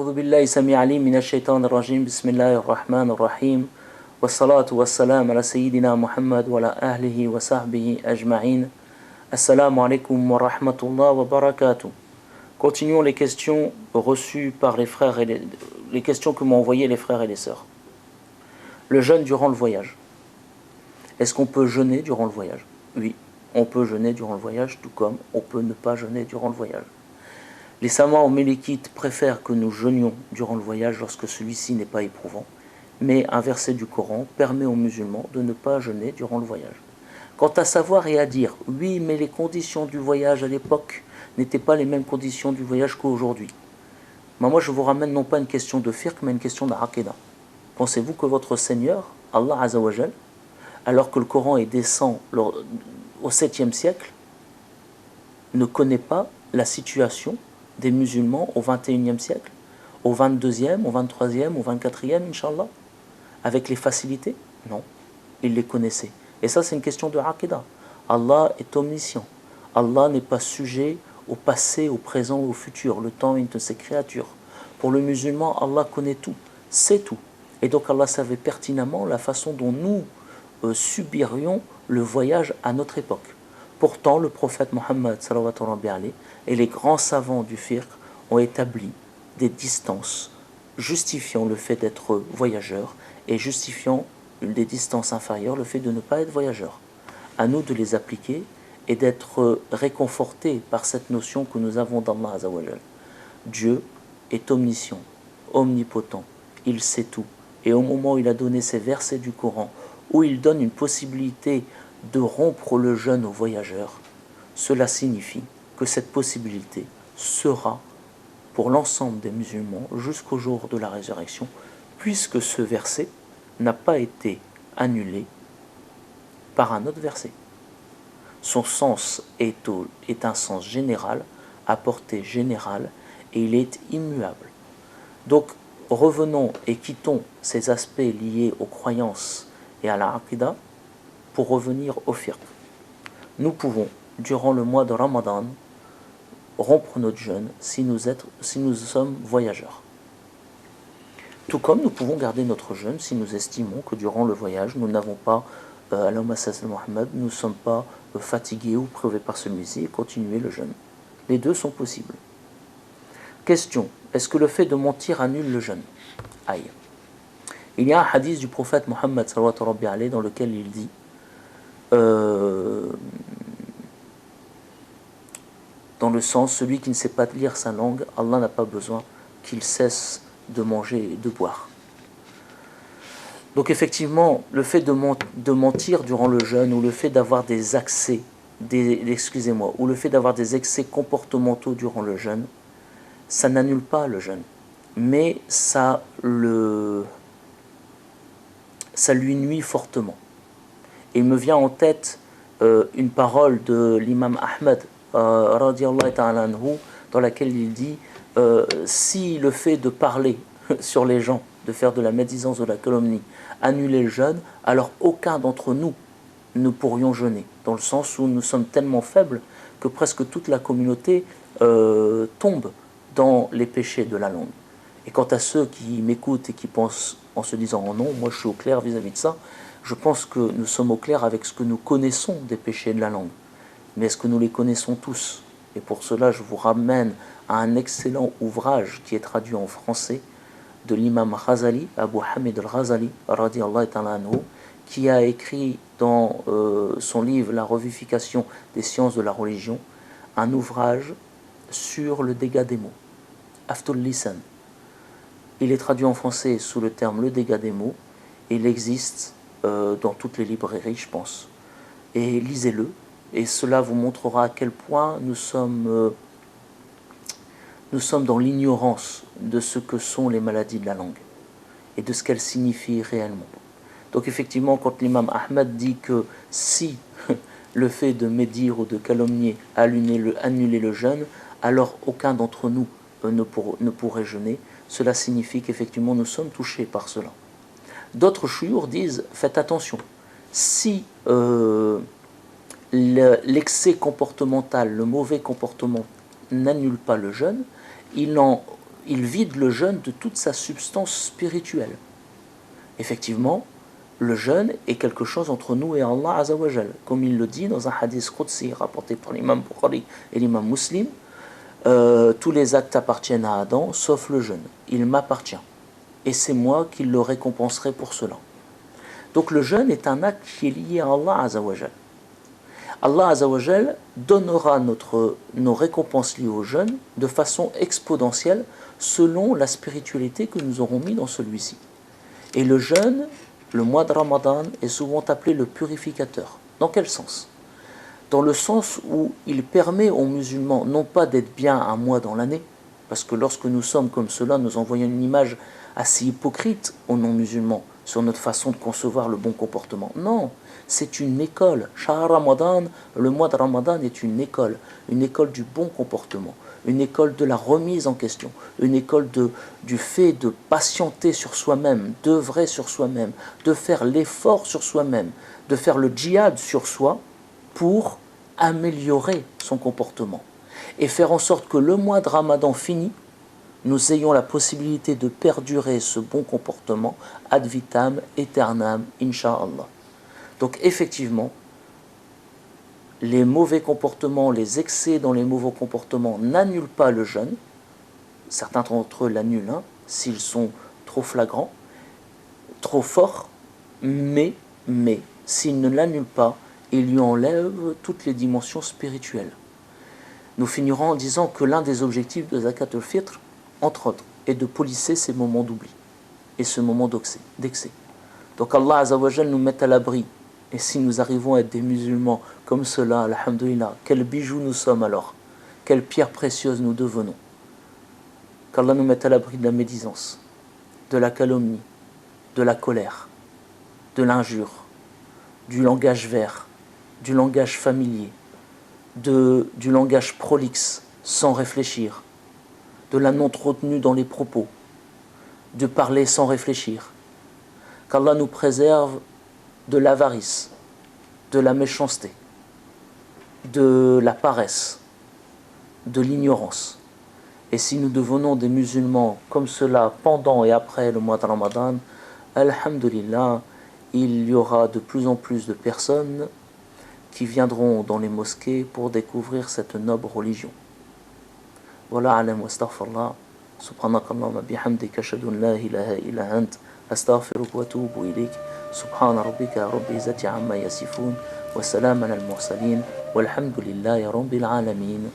أعوذ بالله سميع عليم من الشيطان الرجيم بسم الله الرحمن الرحيم والصلاة والسلام على سيدنا محمد وعلى أهله وصحبه أجمعين Assalamu alaikum wa rahmatullah wa barakatuh. Continuons les questions reçues par les frères et les questions que m'ont envoyées les frères et les sœurs. Le jeûne durant le voyage. Est-ce qu'on peut jeûner durant le voyage? Oui, on peut jeûner durant le voyage, tout comme on peut ne pas jeûner durant le voyage. Les savants mélikites préfèrent que nous jeûnions durant le voyage lorsque celui-ci n'est pas éprouvant, mais un verset du Coran permet aux musulmans de ne pas jeûner durant le voyage. Quant à savoir et à dire, oui, mais les conditions du voyage à l'époque n'étaient pas les mêmes conditions du voyage qu'aujourd'hui. Mais moi, je vous ramène non pas une question de fiqh, mais une question d'aqida. Pensez-vous que votre Seigneur, Allah Azzawajal, alors que le Coran est descend au 7e siècle, ne connaît pas la situation des musulmans au 21e siècle, au 22e, au 23e, au 24e, Inch'Allah, avec les facilités? Non, il les connaissait. Et ça, c'est une question de aqidah. Allah est omniscient. Allah n'est pas sujet au passé, au présent, au futur. Le temps est une de ses créatures. Pour le musulman, Allah connaît tout, sait tout. Et donc Allah savait pertinemment la façon dont nous subirions le voyage à notre époque. Pourtant, le prophète Mohammed et les grands savants du fiqh ont établi des distances justifiant le fait d'être voyageur et justifiant des distances inférieures le fait de ne pas être voyageur. À nous de les appliquer et d'être réconfortés par cette notion que nous avons d'Allah Azzawajal. Dieu est omniscient, omnipotent, il sait tout. Et au moment où il a donné ces versets du Coran, où il donne une possibilité de rompre le jeûne aux voyageurs, cela signifie que cette possibilité sera pour l'ensemble des musulmans jusqu'au jour de la résurrection, puisque ce verset n'a pas été annulé par un autre verset. Son sens est un sens général, à portée générale, et il est immuable. Donc, revenons et quittons ces aspects liés aux croyances et à la aqidah pour revenir au fiqh. Nous pouvons, durant le mois de Ramadan, rompre notre jeûne si nous sommes voyageurs. Tout comme nous pouvons garder notre jeûne si nous estimons que durant le voyage, nous n'avons pas, Allahumma salli Muhammad, nous ne sommes pas fatigués ou privés par celui-ci et continuer le jeûne. Les deux sont possibles. Question, est-ce que le fait de mentir annule le jeûne? Aïe. Il y a un hadith du prophète Mohammed dans lequel il dit dans le sens, celui qui ne sait pas lire sa langue, Allah n'a pas besoin qu'il cesse de manger et de boire. Donc effectivement, le fait de mentir durant le jeûne, ou le fait d'avoir des accès, ou le fait d'avoir des excès comportementaux durant le jeûne, ça n'annule pas le jeûne, mais ça lui nuit fortement. Et il me vient en tête une parole de l'imam Ahmed, radiallahu ta'ala anhu, dans laquelle il dit si le fait de parler sur les gens, de faire de la médisance, de la calomnie, annulait le jeûne, alors aucun d'entre nous ne pourrions jeûner, dans le sens où nous sommes tellement faibles que presque toute la communauté tombe dans les péchés de la langue. Et quant à ceux qui m'écoutent et qui pensent en se disant oh non, moi je suis au clair vis-à-vis de ça, je pense que nous sommes au clair avec ce que nous connaissons des péchés de la langue. Mais est-ce que nous les connaissons tous? Et pour cela, je vous ramène à un excellent ouvrage qui est traduit en français de l'imam Ghazali, Abu Hamid al-Ghazali, radiallahu ta'ala anhu, qui a écrit dans son livre La revivification des sciences de la religion, un ouvrage sur le dégât des mots, Aftul Lisan. Il est traduit en français sous le terme le dégât des mots, et il existe dans toutes les librairies, je pense. Et lisez-le, et cela vous montrera à quel point nous sommes dans l'ignorance de ce que sont les maladies de la langue et de ce qu'elles signifient réellement. Donc effectivement, quand l'imam Ahmed dit que si le fait de médire ou de calomnier annuler le jeûne, alors aucun d'entre nous ne pourrait jeûner, cela signifie qu'effectivement nous sommes touchés par cela. D'autres chouyours disent, faites attention, si l'excès comportemental, le mauvais comportement n'annule pas le jeûne, il il vide le jeûne de toute sa substance spirituelle. Effectivement, le jeûne est quelque chose entre nous et Allah Azzawajal. Comme il le dit dans un hadith Qudsi rapporté par l'imam Bukhari et l'imam Muslim, tous les actes appartiennent à Adam sauf le jeûne. Il m'appartient. Et c'est moi qui le récompenserai pour cela. Donc le jeûne est un acte qui est lié à Allah Azzawajal. Allah Azzawajal donnera nos récompenses liées au jeûne de façon exponentielle selon la spiritualité que nous aurons mis dans celui-ci. Et le jeûne, le mois de Ramadan, est souvent appelé le purificateur. Dans quel sens? Dans le sens où il permet aux musulmans non pas d'être bien un mois dans l'année, parce que lorsque nous sommes comme cela, nous envoyons une image assez hypocrite aux non-musulmans sur notre façon de concevoir le bon comportement. Non, c'est une école. Shahr Ramadan, le mois de Ramadan est une école du bon comportement, une école de la remise en question, une école du fait de patienter sur soi-même, d'œuvrer sur soi-même, de faire l'effort sur soi-même, de faire le djihad sur soi pour améliorer son comportement et faire en sorte que le mois de Ramadan fini, nous ayons la possibilité de perdurer ce bon comportement ad vitam aeternam, insha'Allah. Donc effectivement, les mauvais comportements, les excès dans les mauvais comportements n'annulent pas le jeûne. Certains d'entre eux l'annulent, s'ils sont trop flagrants, trop forts, mais s'ils ne l'annulent pas, ils lui enlèvent toutes les dimensions spirituelles. Nous finirons en disant que l'un des objectifs de Zakat al-Fitr, entre autres, est de polisser ces moments d'oubli et ce moment d'excès. Donc Allah Azzawajal nous met à l'abri. Et si nous arrivons à être des musulmans comme cela, alhamdoulilah, quel bijou nous sommes alors, quelle pierre précieuse nous devenons. Qu'Allah nous mette à l'abri de la médisance, de la calomnie, de la colère, de l'injure, du langage vert, du langage familier, du langage prolixe, sans réfléchir, de la non-retenue dans les propos, de parler sans réfléchir. Qu'Allah nous préserve de l'avarice, de la méchanceté, de la paresse, de l'ignorance. Et si nous devenons des musulmans comme cela pendant et après le mois de Ramadan, alhamdulillah, il y aura de plus en plus de personnes qui viendront dans les mosquées pour découvrir cette noble religion. Voilà, alam wa astaghfirullah. Subhanakallahumma bihamdika ashhadu an la ilaha illa ant astaghfiruka wa atubu ilayk. Subhana rabbika rabbil izzati amma yasifun wa salamun al mursalin walhamdulillahi rabbil alamin.